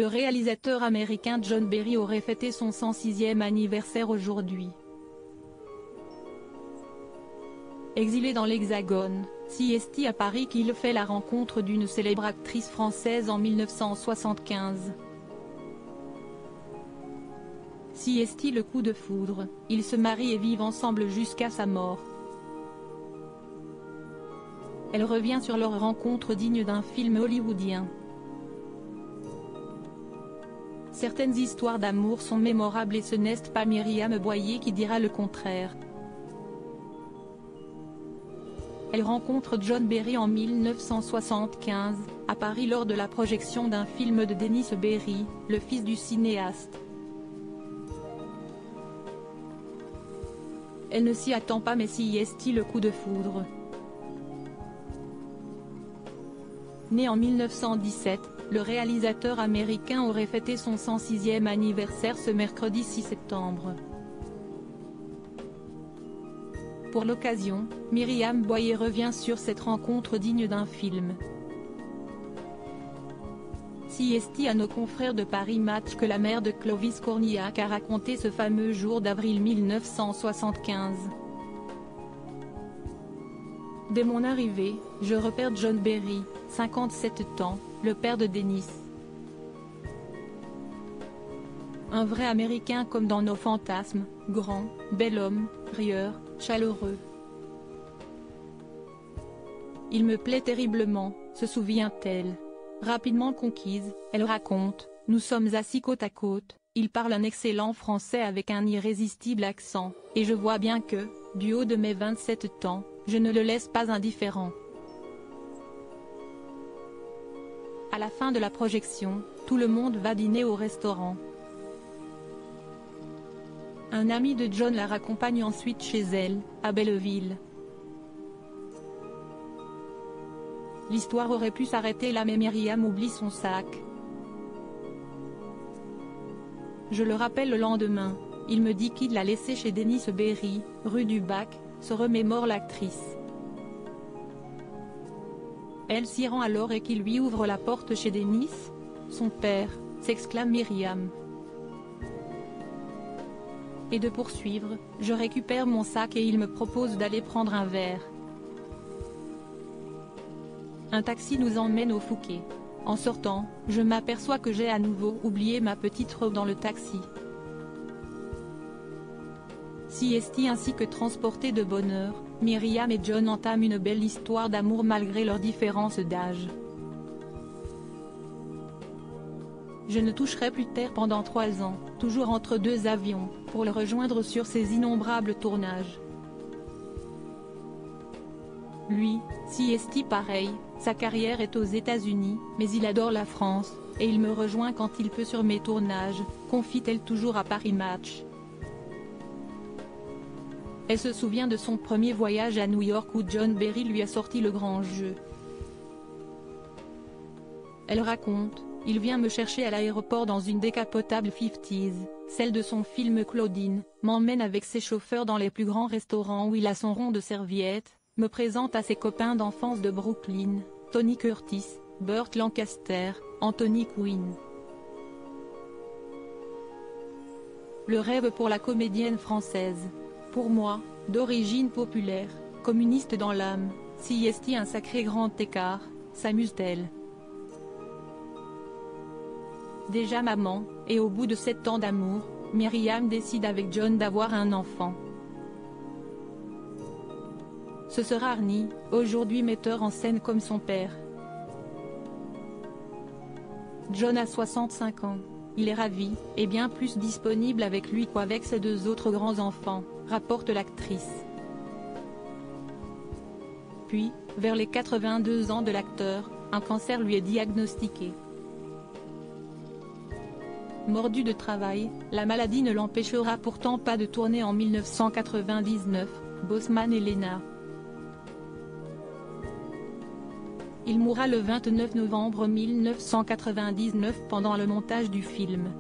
le réalisateur américain John Berry aurait fêté son 106e anniversaire aujourd'hui. Exilé dans l'Hexagone, CST à Paris qu'il fait la rencontre d'une célèbre actrice française en 1975. CST le coup de foudre, ils se marient et vivent ensemble jusqu'à sa mort. Elle revient sur leur rencontre digne d'un film hollywoodien. Certaines histoires d'amour sont mémorables et ce n'est pas Myriam Boyer qui dira le contraire. Elle rencontre John Berry en 1975, à Paris lors de la projection d'un film de Denis Berry, le fils du cinéaste. Elle ne s'y attend pas mais CST le coup de foudre. Né en 1917, le réalisateur américain aurait fêté son 106e anniversaire ce mercredi 6 septembre. Pour l'occasion, Myriam Boyer revient sur cette rencontre digne d'un film. CST à nos confrères de Paris Match que la mère de Clovis Cornillac a raconté ce fameux jour d'avril 1975. Dès mon arrivée, je repère John Berry, 57 ans, le père de Denis. Un vrai Américain comme dans nos fantasmes, grand, bel homme, rieur, chaleureux. Il me plaît terriblement, se souvient-elle. Rapidement conquise, elle raconte, nous sommes assis côte à côte, il parle un excellent français avec un irrésistible accent, et je vois bien que, du haut de mes 27 ans, je ne le laisse pas indifférent. À la fin de la projection, tout le monde va dîner au restaurant. Un ami de John la raccompagne ensuite chez elle, à Belleville. L'histoire aurait pu s'arrêter là mais Myriam oublie son sac. Je le rappelle le lendemain, il me dit qu'il l'a laissé chez Denis Berry, rue du Bac, se remémore l'actrice. Elle s'y rend alors et qui lui ouvre la porte chez Denis, son père, s'exclame Myriam. Et de poursuivre, je récupère mon sac et il me propose d'aller prendre un verre. Un taxi nous emmène au Fouquet. En sortant, je m'aperçois que j'ai à nouveau oublié ma petite robe dans le taxi. CST ainsi que transportés de bonne heure, Myriam et John entament une belle histoire d'amour malgré leurs différences d'âge. Je ne toucherai plus terre pendant 3 ans, toujours entre 2 avions, pour le rejoindre sur ses innombrables tournages. Lui, CST pareil, sa carrière est aux États-Unis, mais il adore la France, et il me rejoint quand il peut sur mes tournages, confie-t-elle toujours à Paris Match. Elle se souvient de son premier voyage à New York où John Berry lui a sorti le grand jeu. Elle raconte, il vient me chercher à l'aéroport dans une décapotable 50s, celle de son film Claudine, m'emmène avec ses chauffeurs dans les plus grands restaurants où il a son rond de serviette, me présente à ses copains d'enfance de Brooklyn, Tony Curtis, Burt Lancaster, Anthony Quinn. Le rêve pour la comédienne française. Pour moi, d'origine populaire, communiste dans l'âme, CST un sacré grand écart, s'amuse-t-elle. Déjà maman, et au bout de 7 ans d'amour, Myriam décide avec John d'avoir un enfant. Ce sera Arnie, aujourd'hui metteur en scène comme son père. John a 65 ans, il est ravi, et bien plus disponible avec lui qu'avec ses 2 autres grands-enfants, rapporte l'actrice. Puis, vers les 82 ans de l'acteur, un cancer lui est diagnostiqué. Mordu de travail, la maladie ne l'empêchera pourtant pas de tourner en 1999, Bosman et Lena. Il mourra le 29 novembre 1999 pendant le montage du film.